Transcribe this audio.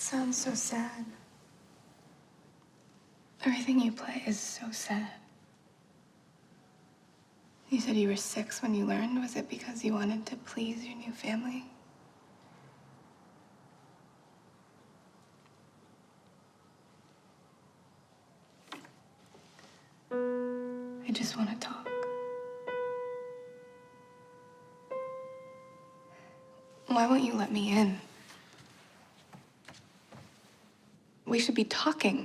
Sounds so sad. Everything you play is so sad. You said you were 6 when you learned. Was it because you wanted to please your new family? I just want to talk. Why won't you let me in? We should be talking.